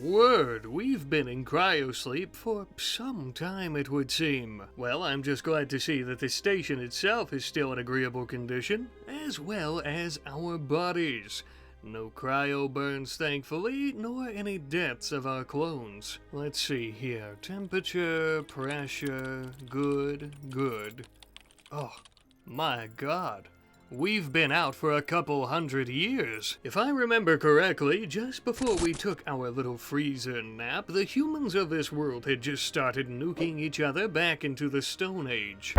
word, we've been in cryosleep for some time, it would seem. Well, I'm just glad to see that the station itself is still in agreeable condition, as well as our bodies. No cryo burns, thankfully, nor any deaths of our clones. Let's see here. Temperature, pressure, good. Oh, my God. We've been out for a couple 100 years. If I remember correctly, just before we took our little freezer nap, the humans of this world had just started nuking each other back into the Stone Age.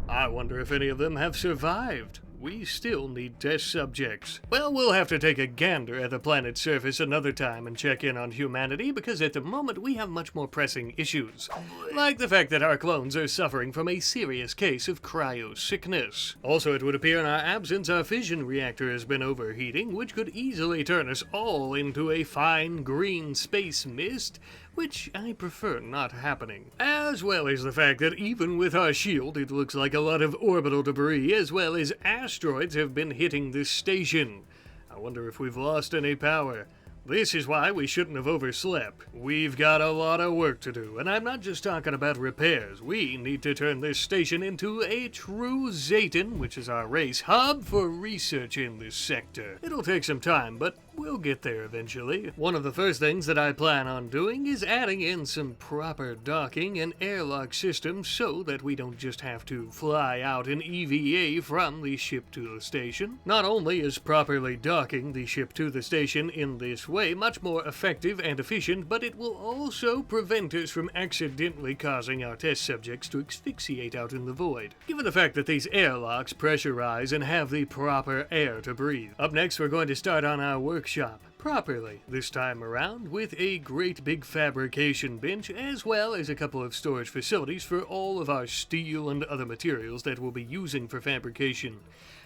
I wonder if any of them have survived. We still need test subjects. Well, we'll have to take a gander at the planet's surface another time and check in on humanity, because at the moment we have much more pressing issues. Like the fact that our clones are suffering from a serious case of cryo-sickness. Also, it would appear in our absence our fission reactor has been overheating, which could easily turn us all into a fine green space mist, which I prefer not happening. As well as the fact that even with our shield, it looks like a lot of orbital debris as well as asteroids have been hitting this station. I wonder if we've lost any power. This is why we shouldn't have overslept. We've got a lot of work to do, and I'm not just talking about repairs. We need to turn this station into a true Zayton, which is our race hub, for research in this sector. It'll take some time, but we'll get there eventually. One of the first things that I plan on doing is adding in some proper docking and airlock systems so that we don't just have to fly out an EVA from the ship to the station. Not only is properly docking the ship to the station in this way much more effective and efficient, but it will also prevent us from accidentally causing our test subjects to asphyxiate out in the void, given the fact that these airlocks pressurize and have the proper air to breathe. Up next, we're going to start on our workshop properly this time around, with a great big fabrication bench as well as a couple of storage facilities for all of our steel and other materials that we'll be using for fabrication.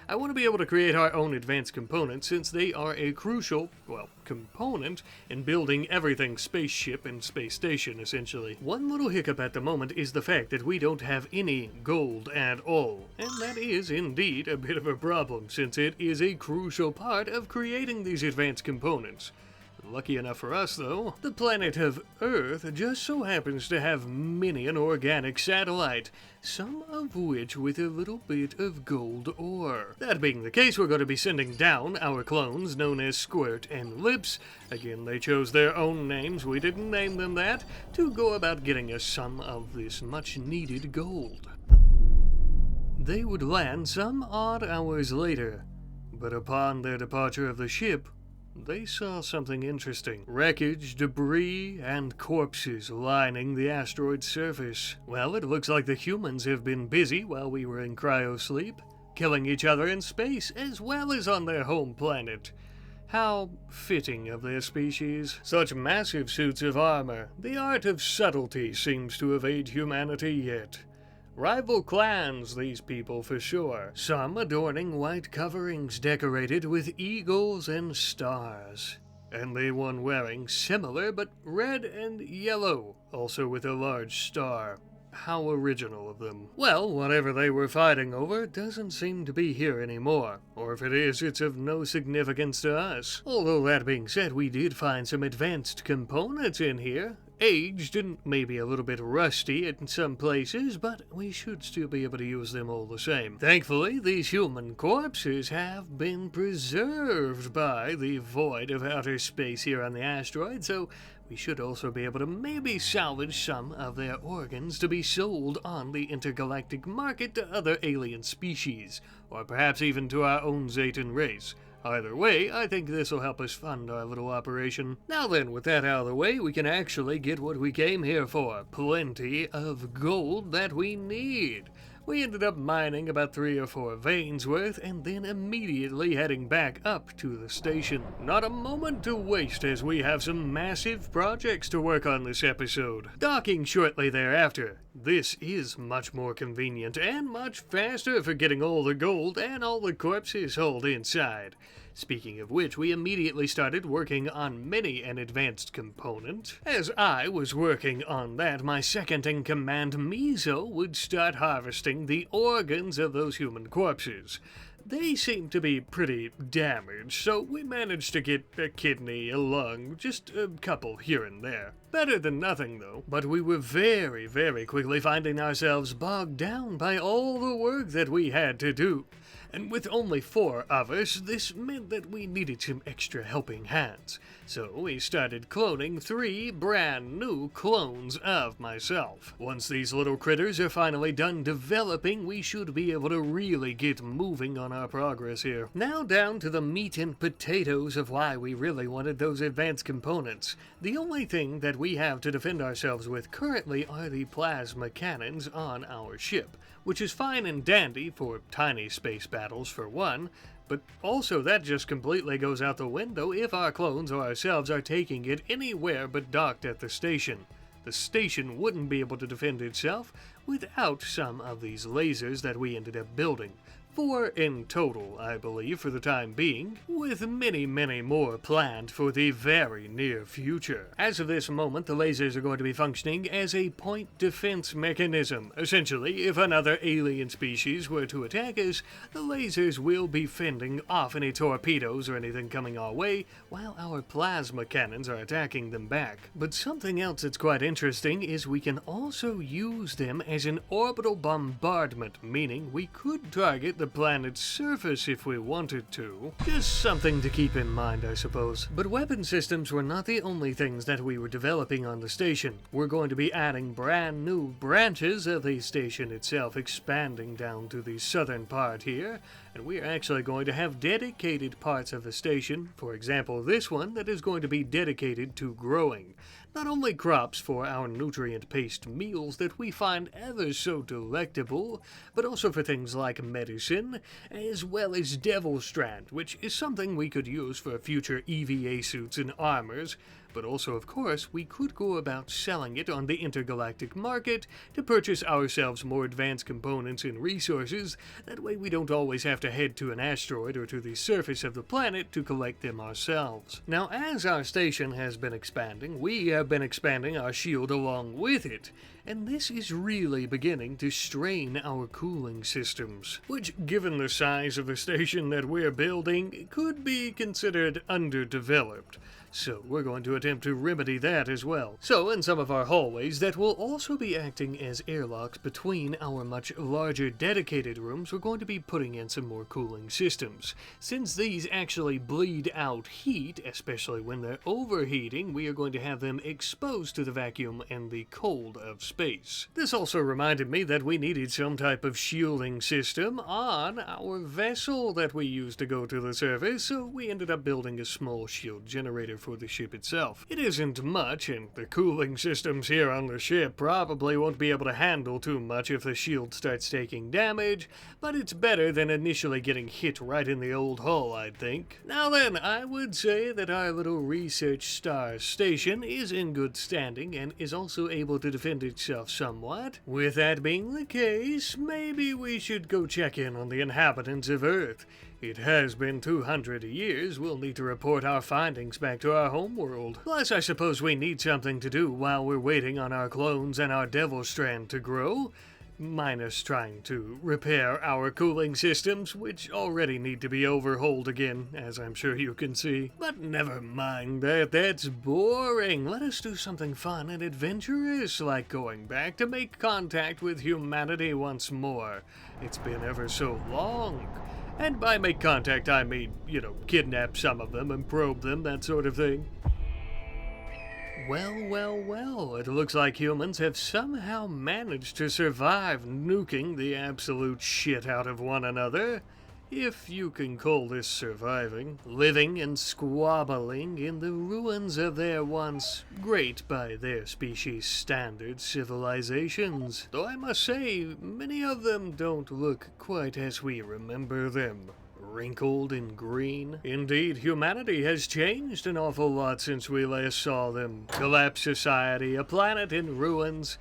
I want to be able to create our own advanced components, since they are a crucial, component in building everything spaceship and space station, essentially. One little hiccup at the moment is the fact that we don't have any gold at all, and that is indeed a bit of a problem, since it is a crucial part of creating these advanced components. Lucky enough for us, though, the planet of Earth just so happens to have many an organic satellite, some of which with a little bit of gold ore. That being the case, we're going to be sending down our clones, known as Squirt and Lips. Again, they chose their own names, we didn't name them that, to go about getting us some of this much-needed gold. They would land some odd hours later, but upon their departure of the ship, they saw something interesting. Wreckage, debris, and corpses lining the asteroid's surface. Well, it looks like the humans have been busy while we were in cryosleep, killing each other in space as well as on their home planet. How fitting of their species. Such massive suits of armor. The art of subtlety seems to evade humanity yet. Rival clans, these people for sure, some adorning white coverings decorated with eagles and stars, and the one wearing similar but red and yellow, also with a large star. How original of them. Well, whatever they were fighting over doesn't seem to be here anymore, or if it is, it's of no significance to us. Although that being said, we did find some advanced components in here. Aged and maybe a little bit rusty in some places, but we should still be able to use them all the same. Thankfully, these human corpses have been preserved by the void of outer space here on the asteroid, so we should also be able to maybe salvage some of their organs to be sold on the intergalactic market to other alien species, or perhaps even to our own Zayton race. Either way, I think this will help us fund our little operation. Now then, with that out of the way, we can actually get what we came here for. Plenty of gold that we need. We ended up mining about 3 or 4 veins worth, and then immediately heading back up to the station. Not a moment to waste, as we have some massive projects to work on this episode. Docking shortly thereafter. This is much more convenient and much faster for getting all the gold and all the corpses hauled inside. Speaking of which, we immediately started working on many an advanced component. As I was working on that, my second-in-command Mizo would start harvesting the organs of those human corpses. They seem to be pretty damaged, so we managed to get a kidney, a lung, just a couple here and there. Better than nothing, though. But we were very, very quickly finding ourselves bogged down by all the work that we had to do. And with only 4 of us, this meant that we needed some extra helping hands. So we started cloning 3 brand new clones of myself. Once these little critters are finally done developing, we should be able to really get moving on our progress here. Now down to the meat and potatoes of why we really wanted those advanced components. The only thing that we have to defend ourselves with currently are the plasma cannons on our ship, which is fine and dandy for tiny space battles for one, but also that just completely goes out the window if our clones or ourselves are taking it anywhere but docked at the station. The station wouldn't be able to defend itself without some of these lasers that we ended up building. 4 in total, I believe, for the time being, with many, many more planned for the very near future. As of this moment, the lasers are going to be functioning as a point defense mechanism. Essentially, if another alien species were to attack us, the lasers will be fending off any torpedoes or anything coming our way, while our plasma cannons are attacking them back. But something else that's quite interesting is we can also use them as an orbital bombardment, meaning we could target the planet's surface if we wanted to. Just something to keep in mind, I suppose. But weapon systems were not the only things that we were developing on the station. We're going to be adding brand new branches of the station itself, expanding down to the southern part here, and we're actually going to have dedicated parts of the station, for example this one, that is going to be dedicated to growing. Not only crops for our nutrient-paced meals that we find ever so delectable, but also for things like medicine, as well as Devil Strand, which is something we could use for future EVA suits and armors, but also, of course, we could go about selling it on the intergalactic market to purchase ourselves more advanced components and resources. That way we don't always have to head to an asteroid or to the surface of the planet to collect them ourselves. Now, as our station has been expanding, we have been expanding our shield along with it, and this is really beginning to strain our cooling systems, which, given the size of the station that we're building, could be considered underdeveloped. So we're going to attempt to remedy that as well. So in some of our hallways that will also be acting as airlocks between our much larger dedicated rooms, we're going to be putting in some more cooling systems. Since these actually bleed out heat, especially when they're overheating, we are going to have them exposed to the vacuum and the cold of space. This also reminded me that we needed some type of shielding system on our vessel that we used to go to the surface, so we ended up building a small shield generator for the ship itself. It isn't much, and the cooling systems here on the ship probably won't be able to handle too much if the shield starts taking damage, but it's better than initially getting hit right in the old hull, I'd think. Now then, I would say that our little research star station is in good standing and is also able to defend itself somewhat. With that being the case, maybe we should go check in on the inhabitants of Earth. It has been 200 years. We'll need to report our findings back to our homeworld. Plus, I suppose we need something to do while we're waiting on our clones and our Devil Strand to grow. Minus trying to repair our cooling systems, which already need to be overhauled again, as I'm sure you can see. But never mind that, that's boring. Let us do something fun and adventurous, like going back to make contact with humanity once more. It's been ever so long. And by make contact, I mean, kidnap some of them and probe them, that sort of thing. Well, it looks like humans have somehow managed to survive nuking the absolute shit out of one another. If you can call this surviving, living and squabbling in the ruins of their once great by their species standards civilizations. Though I must say, many of them don't look quite as we remember them. Wrinkled and green. Indeed, humanity has changed an awful lot since we last saw them. Collapsed society, a planet in ruins,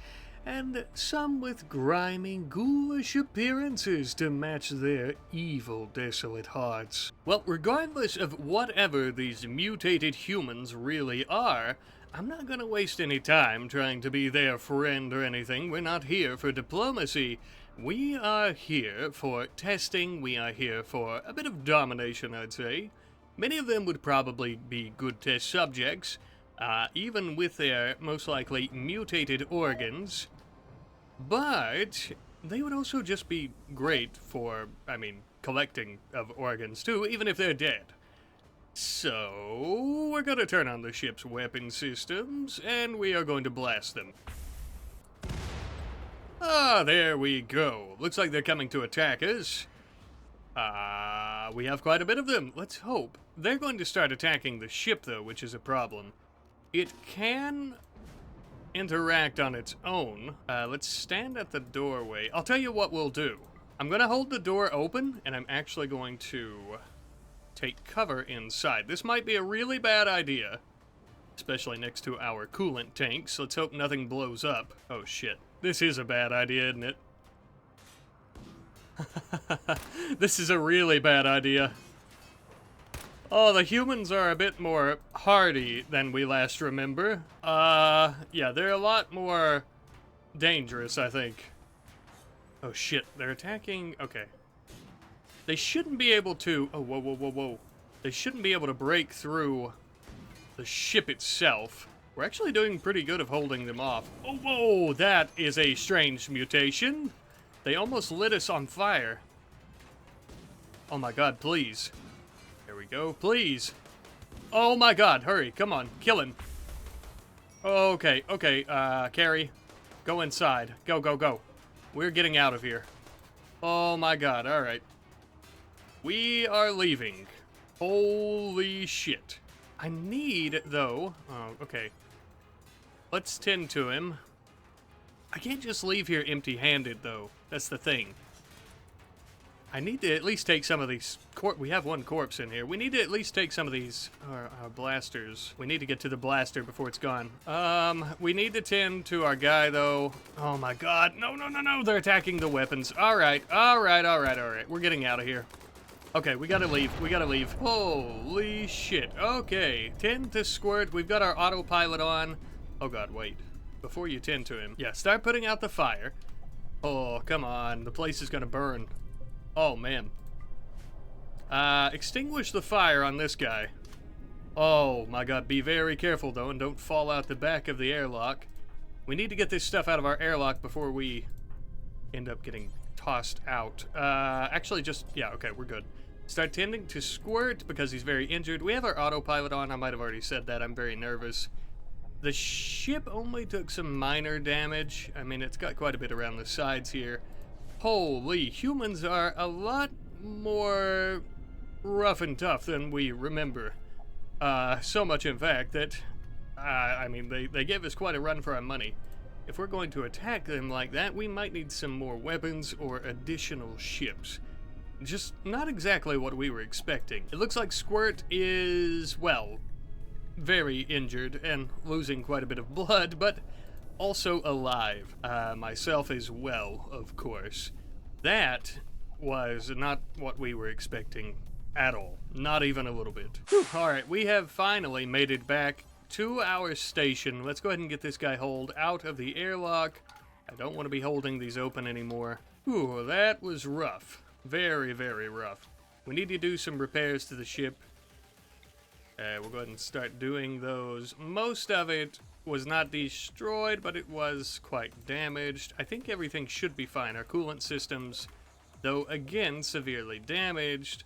and some with grimy, ghoulish appearances to match their evil, desolate hearts. Well, regardless of whatever these mutated humans really are, I'm not gonna waste any time trying to be their friend or anything. We're not here for diplomacy. We are here for testing, we are here for a bit of domination, I'd say. Many of them would probably be good test subjects, even with their most likely mutated organs. But they would also just be great for, collecting of organs too, even if they're dead. So, we're gonna turn on the ship's weapon systems, and we are going to blast them. Ah, there we go. Looks like they're coming to attack us. We have quite a bit of them. Let's hope. They're going to start attacking the ship, though, which is a problem. It can interact on its own. Let's stand at the doorway. I'll tell you what we'll do. I'm gonna hold the door open, and I'm actually going to take cover inside. This might be a really bad idea, especially next to our coolant tanks. Let's hope nothing blows up. Oh shit. This is a bad idea, isn't it? This is a really bad idea. Oh, the humans are a bit more hardy than we last remember. Yeah, they're a lot more dangerous, I think. Oh shit, they're attacking. Okay. They shouldn't be able to. Oh, whoa, whoa, whoa, whoa. They shouldn't be able to break through the ship itself. We're actually doing pretty good of holding them off. Oh, whoa, that is a strange mutation. They almost lit us on fire. Oh my god, please. There we go, please. Oh my god, hurry, come on, kill him. Okay, Carrie, go inside. Go, go, go. We're getting out of here. Oh my god, alright. We are leaving. Holy shit. I need, though... Oh, okay. Let's tend to him. I can't just leave here empty-handed, though. That's the thing. I need to at least take some of these... We have one corpse in here. We need to at least take some of these blasters. We need to get to the blaster before it's gone. We need to tend to our guy, though. Oh, my God. No, no, no, no. They're attacking the weapons. All right. All right, all right, all right. We're getting out of here. Okay, we gotta leave. We gotta leave. Holy shit. Okay. Tend to squirt. We've got our autopilot on. Oh, God, wait. Before you tend to him. Yeah, start putting out the fire. Oh, come on. The place is gonna burn. Oh, man. Extinguish the fire on this guy. Oh, my God. Be very careful, though, and don't fall out the back of the airlock. We need to get this stuff out of our airlock before we end up getting tossed out. Actually, just... Yeah, okay, we're good. Start tending to squirt because he's very injured. We have our autopilot on. I might have already said that. I'm very nervous. The ship only took some minor damage. I mean, it's got quite a bit around the sides here. Holy, humans are a lot more rough and tough than we remember. So much, in fact, that, I mean, they gave us quite a run for our money. If we're going to attack them like that, we might need some more weapons or additional ships. Just not exactly what we were expecting. It looks like Squirt is, well, very injured and losing quite a bit of blood, but also alive. Myself as well, of course. That was not what we were expecting at all. Not even a little bit. Alright, we have finally made it back to our station. Let's go ahead and get this guy hauled out of the airlock. I don't want to be holding these open anymore. Ooh, that was rough. Very, very rough. We need to do some repairs to the ship. We'll go ahead and start doing those. Most of it was not destroyed, but it was quite damaged. I think everything should be fine. Our coolant systems, though again severely damaged,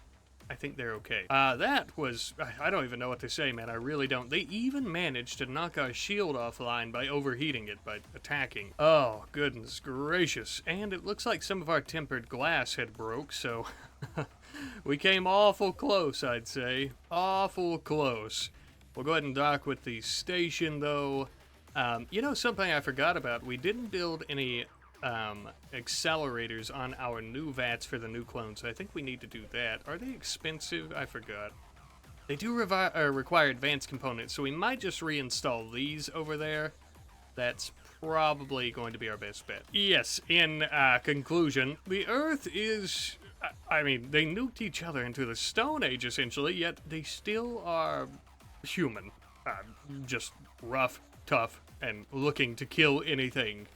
I think they're okay. That was... I don't even know what to say, man. I really don't. They even managed to knock our shield offline by overheating it, by attacking. Oh, goodness gracious. And it looks like some of our tempered glass had broke, so... we came awful close, I'd say. Awful close. We'll go ahead and dock with the station, though. You know, something I forgot about. We didn't build any... accelerators on our new vats for the new clones. So I think we need to do that. Are they expensive? I forgot. They do require advanced components, so we might just reinstall these over there. That's probably going to be our best bet. Yes, in conclusion, the Earth is... I mean, they nuked each other into the Stone Age, essentially, yet they still are human. Just rough, tough, and looking to kill anything.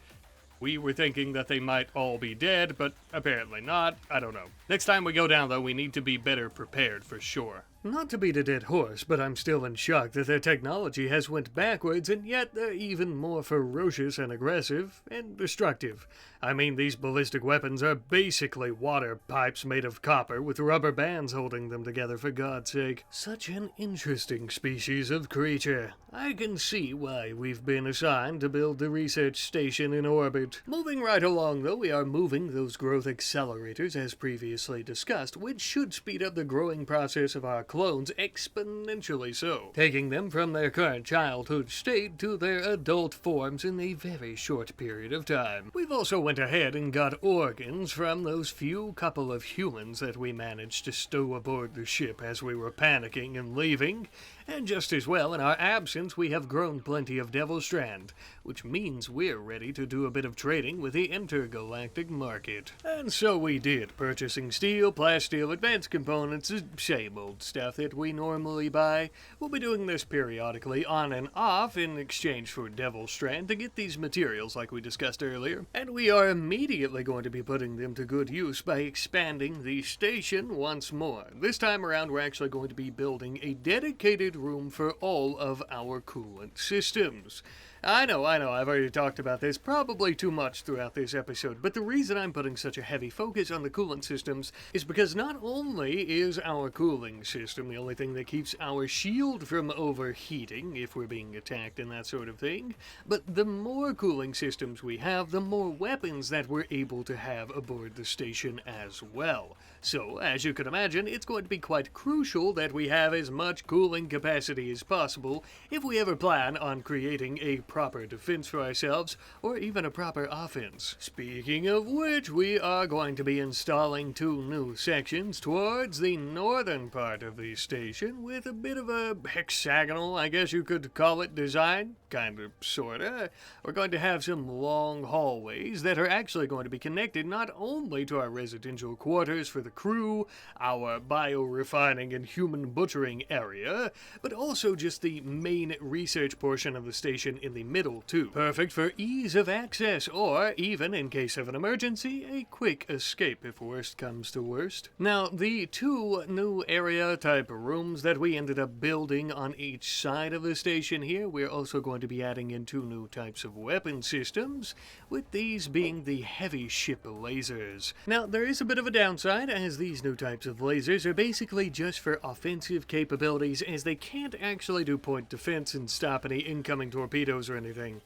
We were thinking that they might all be dead, but apparently not. I don't know. Next time we go down, though, we need to be better prepared for sure. Not to beat a dead horse, but I'm still in shock that their technology has went backwards, and yet they're even more ferocious and aggressive and destructive. I mean, these ballistic weapons are basically water pipes made of copper with rubber bands holding them together, for God's sake. Such an interesting species of creature. I can see why we've been assigned to build the research station in orbit. Moving right along, though, we are moving those growth accelerators as previously discussed, which should speed up the growing process of our clones exponentially so, taking them from their current childhood state to their adult forms in a very short period of time. We've also went ahead and got organs from those few couple of humans that we managed to stow aboard the ship as we were panicking and leaving, and just as well, in our absence, we have grown plenty of Devil Strand, which means we're ready to do a bit of trading with the intergalactic market. And so we did, purchasing steel, plasteel, advanced components, the same old stuff that we normally buy. We'll be doing this periodically on and off in exchange for Devil Strand to get these materials like we discussed earlier, and we are immediately going to be putting them to good use by expanding the station once more. This time around, we're actually going to be building a dedicated room for all of our coolant systems. I know, I've already talked about this probably too much throughout this episode, but the reason I'm putting such a heavy focus on the coolant systems is because not only is our cooling system the only thing that keeps our shield from overheating if we're being attacked and that sort of thing, but the more cooling systems we have, the more weapons that we're able to have aboard the station as well. So, as you can imagine, it's going to be quite crucial that we have as much cooling capacity as possible if we ever plan on creating a proper defense for ourselves, or even a proper offense. Speaking of which, we are going to be installing 2 new sections towards the northern part of the station with a bit of a hexagonal, I guess you could call it, design. Kinda, sorta. We're going to have some long hallways that are actually going to be connected not only to our residential quarters for the crew, our biorefining and human butchering area, but also just the main research portion of the station in the middle too. Perfect for ease of access, or even, in case of an emergency, a quick escape if worst comes to worst. Now, the 2 new area type rooms that we ended up building on each side of the station here, we're also going to be adding in 2 new types of weapon systems, with these being the heavy ship lasers. Now, there is a bit of a downside, as these new types of lasers are basically just for offensive capabilities, as they can't actually do point defense and stop any incoming torpedoes or anything.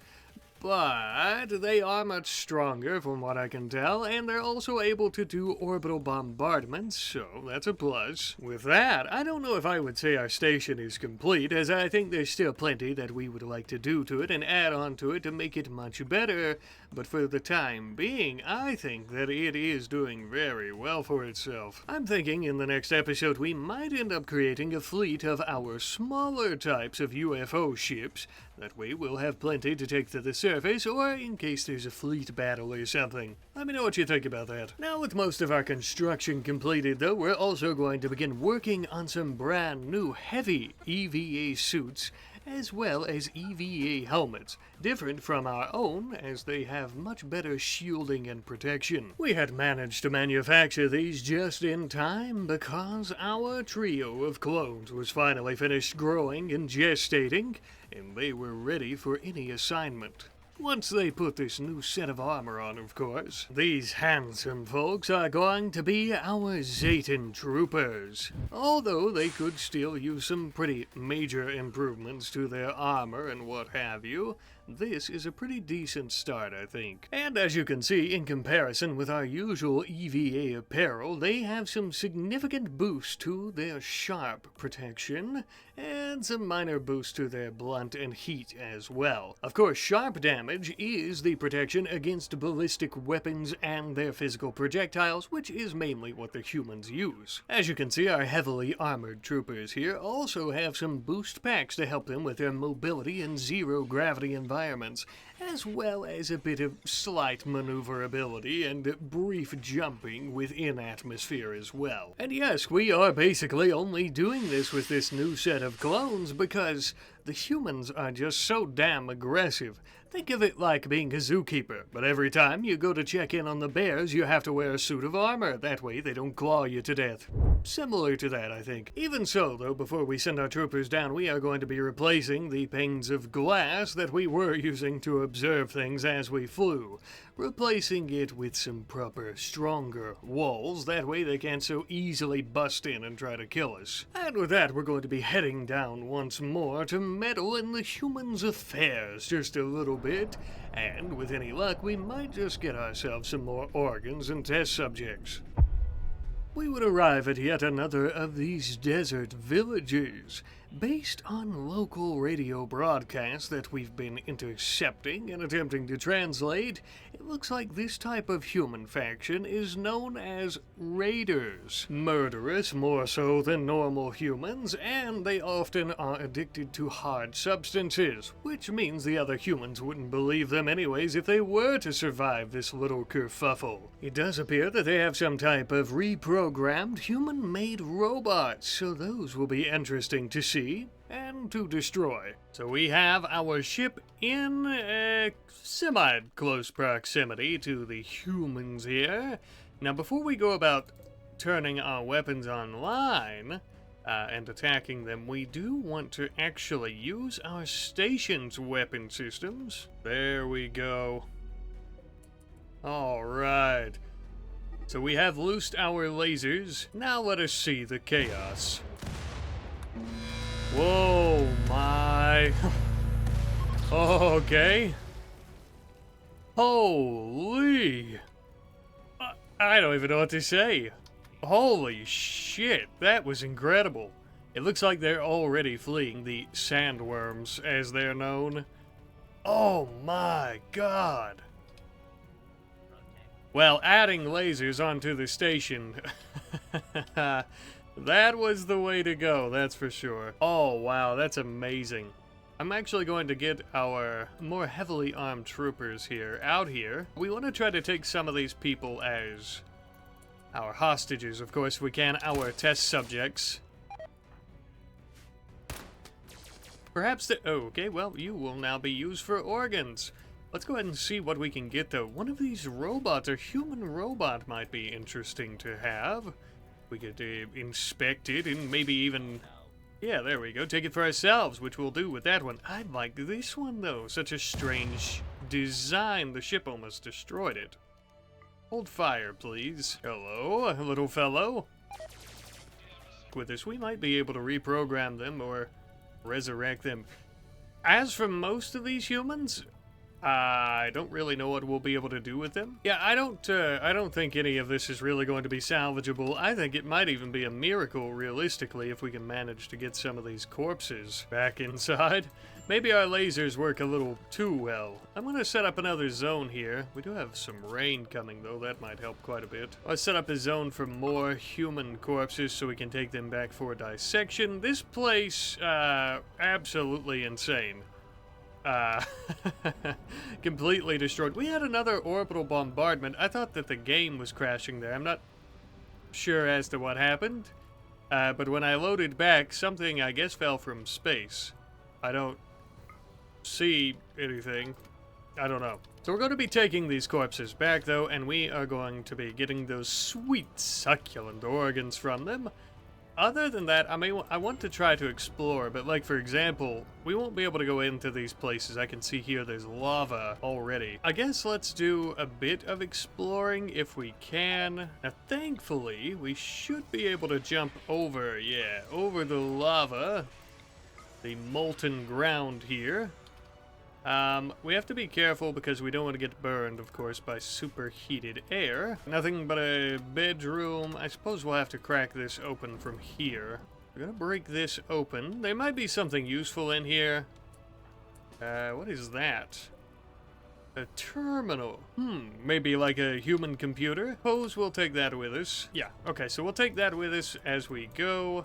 But they are much stronger from what I can tell, and they're also able to do orbital bombardments, so that's a plus. With that, I don't know if I would say our station is complete, as I think there's still plenty that we would like to do to it and add on to it to make it much better, but for the time being, I think that it is doing very well for itself. I'm thinking in the next episode we might end up creating a fleet of our smaller types of UFO ships. That way we'll have plenty to take to the surface, or in case there's a fleet battle or something. Let me know what you think about that. Now, with most of our construction completed, though, we're also going to begin working on some brand new heavy EVA suits, as well as EVA helmets, different from our own as they have much better shielding and protection. We had managed to manufacture these just in time because our trio of clones was finally finished growing and gestating, and they were ready for any assignment. Once they put this new set of armor on, of course. These handsome folks are going to be our Zayton troopers. Although they could still use some pretty major improvements to their armor and what have you, this is a pretty decent start, I think. And as you can see, in comparison with our usual EVA apparel, they have some significant boosts to their sharp protection, and some minor boosts to their blunt and heat as well. Of course, sharp damage is the protection against ballistic weapons and their physical projectiles, which is mainly what the humans use. As you can see, our heavily armored troopers here also have some boost packs to help them with their mobility in zero-gravity environments, as well as a bit of slight maneuverability and brief jumping within atmosphere as well. And yes, we are basically only doing this with this new set of clones because the humans are just so damn aggressive Think of it like being a zookeeper, but every time you go to check in on the bears, you have to wear a suit of armor. That way they don't claw you to death. Similar to that, I think. Even so, though, before we send our troopers down, we are going to be replacing the panes of glass that we were using to observe things as we flew. Replacing it with some proper, stronger walls. That way they can't so easily bust in and try to kill us. And with that, we're going to be heading down once more to meddle in the humans' affairs just a little bit. And with any luck, we might just get ourselves some more organs and test subjects. We would arrive at yet another of these desert villages. Based on local radio broadcasts that we've been intercepting and attempting to translate, it looks like this type of human faction is known as raiders. Murderous more so than normal humans, and they often are addicted to hard substances, which means the other humans wouldn't believe them anyways if they were to survive this little kerfuffle. It does appear that they have some type of reprogrammed human-made robots, so those will be interesting to see and to destroy. So we have our ship in semi-close proximity to the humans here. Now before we go about turning our weapons online and attacking them, we do want to actually use our station's weapon systems. There we go. Alright. So we have loosed our lasers. Now let us see the chaos. Whoa, my. Okay. Holy. I don't even know what to say. Holy shit, that was incredible. It looks like they're already fleeing the sandworms, as they're known. Oh my god. Well, adding lasers onto the station. That was the way to go, that's for sure. Oh, wow, that's amazing. I'm actually going to get our more heavily armed troopers out here. We want to try to take some of these people as our hostages, of course, if we can, our test subjects. Perhaps okay, well, you will now be used for organs. Let's go ahead and see what we can get, though. One of these robots, a human robot, might be interesting to have. We could inspect it and maybe even, yeah, there we go, take it for ourselves, which we'll do with that one. I like this one, though. Such a strange design. The ship almost destroyed it. Hold fire, please. Hello, little fellow. With this, we might be able to reprogram them or resurrect them. As for most of these humans, I don't really know what we'll be able to do with them. Yeah, I don't think any of this is really going to be salvageable. I think it might even be a miracle, realistically, if we can manage to get some of these corpses back inside. Maybe our lasers work a little too well. I'm going to set up another zone here. We do have some rain coming, though. That might help quite a bit. I'll set up a zone for more human corpses so we can take them back for dissection. This place, absolutely insane. Completely destroyed. We had another orbital bombardment. I thought that the game was crashing there. I'm not sure as to what happened. But when I loaded back, something, I guess, fell from space. I don't see anything. I don't know. So we're going to be taking these corpses back, though, and we are going to be getting those sweet, succulent organs from them. Other than that, I mean, I want to try to explore, but like, for example, we won't be able to go into these places. I can see here there's lava already. I guess let's do a bit of exploring if we can. Now, thankfully, we should be able to jump over, yeah, over the lava, the molten ground here. We have to be careful because we don't want to get burned, of course, by superheated air. Nothing but a bedroom. I suppose we'll have to crack this open from here. We're gonna break this open. There might be something useful in here. What is that? A terminal. Maybe like a human computer. Suppose we'll take that with us. Yeah, okay, so we'll take that with us as we go.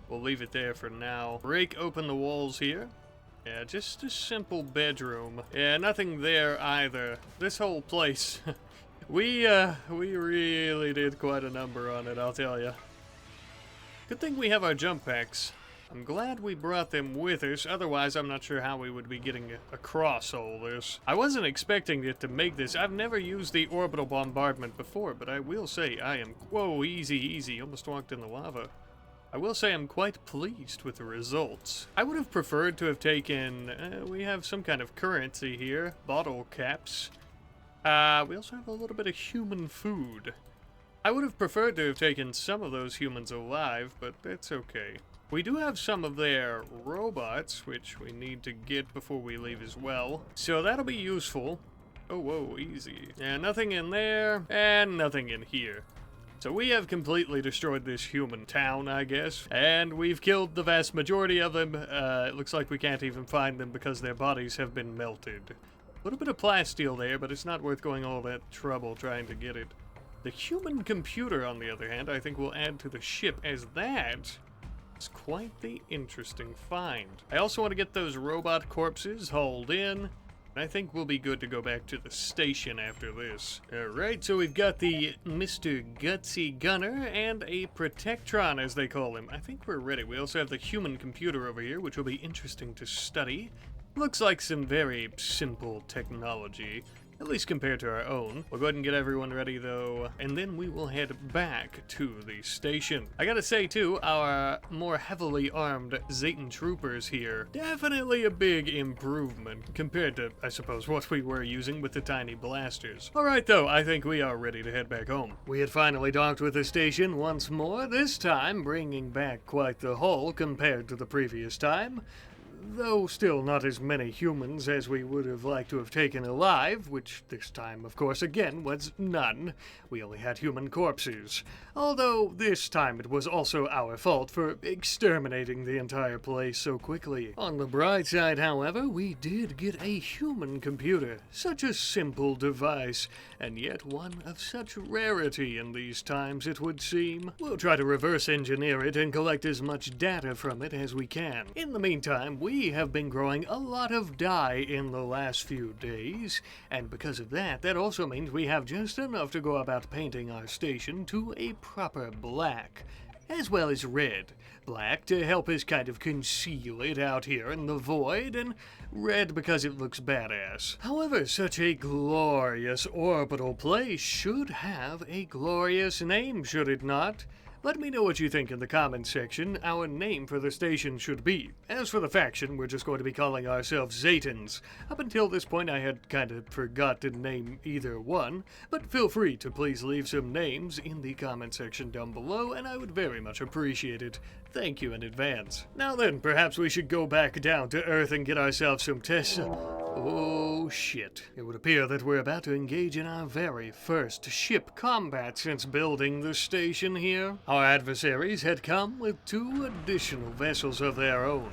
We'll leave it there for now. Break open the walls here. Yeah, just a simple bedroom. Yeah, nothing there either. This whole place, we really did quite a number on it, I'll tell you. Good thing we have our jump packs. I'm glad we brought them with us, otherwise I'm not sure how we would be getting across all this. I wasn't expecting it to make this. I've never used the orbital bombardment before, but I will say I am... Whoa, easy, easy. Almost walked in the lava. I will say I'm quite pleased with the results. I would have preferred to have taken... we have some kind of currency here. Bottle caps. We also have a little bit of human food. I would have preferred to have taken some of those humans alive, but that's okay. We do have some of their robots, which we need to get before we leave as well. So that'll be useful. Oh, whoa, easy. And nothing in there, and nothing in here. So we have completely destroyed this human town, I guess, and we've killed the vast majority of them. It looks like we can't even find them because their bodies have been melted. A little bit of plasteel there, but it's not worth going all that trouble trying to get it. The human computer, on the other hand, I think will add to the ship, as that is quite the interesting find. I also want to get those robot corpses hauled in. I think we'll be good to go back to the station after this. Alright, so we've got the Mr. Gutsy Gunner and a Protectron, as they call him. I think we're ready. We also have the human computer over here, which will be interesting to study. Looks like some very simple technology, at least compared to our own. We'll go ahead and get everyone ready, though, and then we will head back to the station. I gotta say, too, our more heavily armed Zayton troopers here, definitely a big improvement compared to, I suppose, what we were using with the tiny blasters. Alright, though, I think we are ready to head back home. We had finally docked with the station once more, this time bringing back quite the haul compared to the previous time. Though still not as many humans as we would have liked to have taken alive, which this time, of course, again, was none. We only had human corpses. Although this time it was also our fault for exterminating the entire place so quickly. On the bright side, however, we did get a human computer. Such a simple device, and yet one of such rarity in these times, it would seem. We'll try to reverse engineer it and collect as much data from it as we can. In the meantime, we have been growing a lot of dye in the last few days, and because of that, that also means we have just enough to go about painting our station to a proper black, as well as red. Black to help us kind of conceal it out here in the void, and red because it looks badass. However, such a glorious orbital place should have a glorious name, should it not? Let me know what you think in the comments section our name for the station should be. As for the faction, we're just going to be calling ourselves Zaytons. Up until this point I had kind of forgot to name either one, but feel free to please leave some names in the comment section down below, and I would very much appreciate it. Thank you in advance. Now then, perhaps we should go back down to Earth and get ourselves some tests. Oh shit. It would appear that we're about to engage in our very first ship combat since building the station here. Our adversaries had come with 2 additional vessels of their own.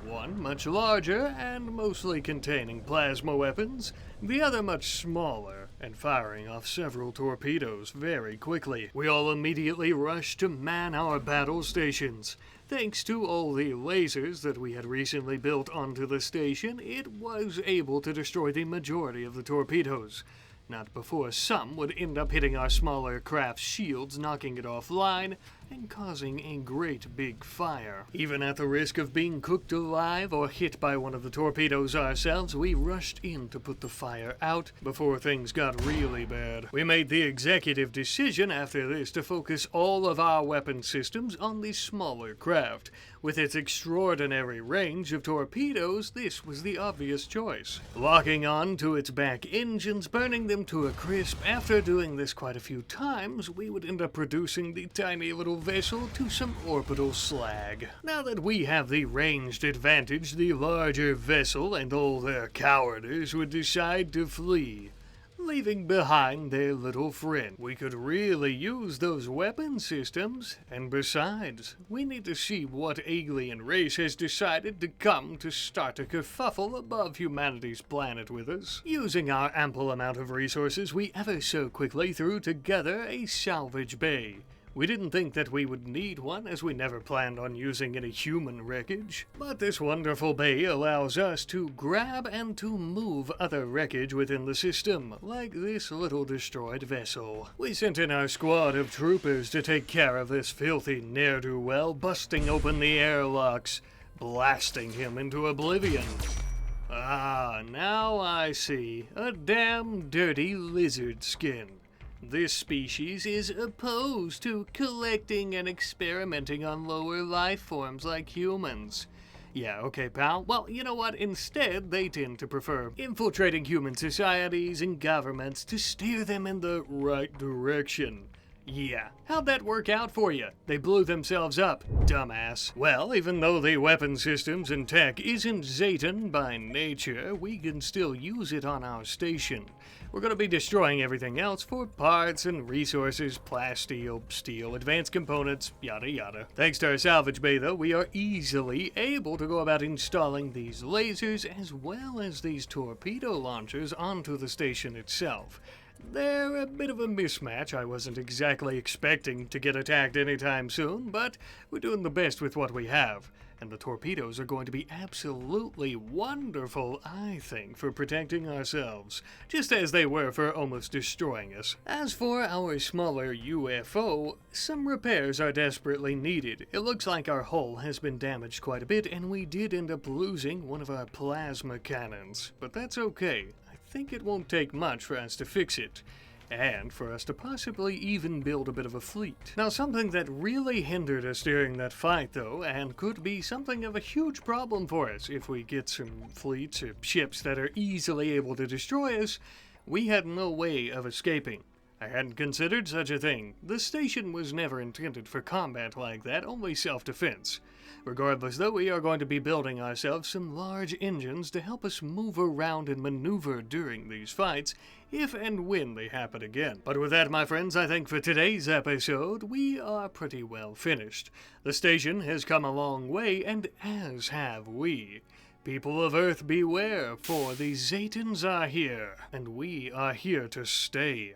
One much larger and mostly containing plasma weapons, the other much smaller and firing off several torpedoes very quickly. We all immediately rushed to man our battle stations. Thanks to all the lasers that we had recently built onto the station, it was able to destroy the majority of the torpedoes. Not before some would end up hitting our smaller craft's shields, knocking it offline, and causing a great big fire. Even at the risk of being cooked alive or hit by one of the torpedoes ourselves, we rushed in to put the fire out before things got really bad. We made the executive decision after this to focus all of our weapon systems on the smaller craft. With its extraordinary range of torpedoes, this was the obvious choice. Locking on to its back engines, burning them to a crisp, after doing this quite a few times, we would end up reducing the tiny little vessel to some orbital slag. Now that we have the ranged advantage, the larger vessel and all their cowardice would decide to flee, leaving behind their little friend. We could really use those weapon systems, and besides, we need to see what alien race has decided to come to start a kerfuffle above humanity's planet with us. Using our ample amount of resources, we ever so quickly threw together a salvage bay, We didn't think that we would need one, as we never planned on using any human wreckage. But this wonderful bay allows us to grab and to move other wreckage within the system, like this little destroyed vessel. We sent in our squad of troopers to take care of this filthy ne'er-do-well, busting open the airlocks, blasting him into oblivion. Ah, now I see. A damn dirty lizard skin. This species is opposed to collecting and experimenting on lower life forms like humans. Yeah, okay, pal. Well, you know what? Instead, they tend to prefer infiltrating human societies and governments to steer them in the right direction. Yeah, how'd that work out for you? They blew themselves up, dumbass. Well, even though the weapon systems and tech isn't Zayton by nature, we can still use it on our station. We're gonna be destroying everything else for parts and resources, plasteel, steel, advanced components, yada yada. Thanks to our salvage bay though, we are easily able to go about installing these lasers as well as these torpedo launchers onto the station itself. They're a bit of a mismatch. I wasn't exactly expecting to get attacked anytime soon, but we're doing the best with what we have. And the torpedoes are going to be absolutely wonderful, I think, for protecting ourselves, just as they were for almost destroying us. As for our smaller UFO, some repairs are desperately needed. It looks like our hull has been damaged quite a bit, and we did end up losing one of our plasma cannons. But that's okay. I think it won't take much for us to fix it, and for us to possibly even build a bit of a fleet. Now, something that really hindered us during that fight, though, and could be something of a huge problem for us if we get some fleets or ships that are easily able to destroy us, we had no way of escaping. I hadn't considered such a thing. The station was never intended for combat like that, only self-defense. Regardless, though, we are going to be building ourselves some large engines to help us move around and maneuver during these fights, if and when they happen again. But with that, my friends, I think for today's episode, we are pretty well finished. The station has come a long way, and as have we. People of Earth beware, for the Zaytons are here, and we are here to stay.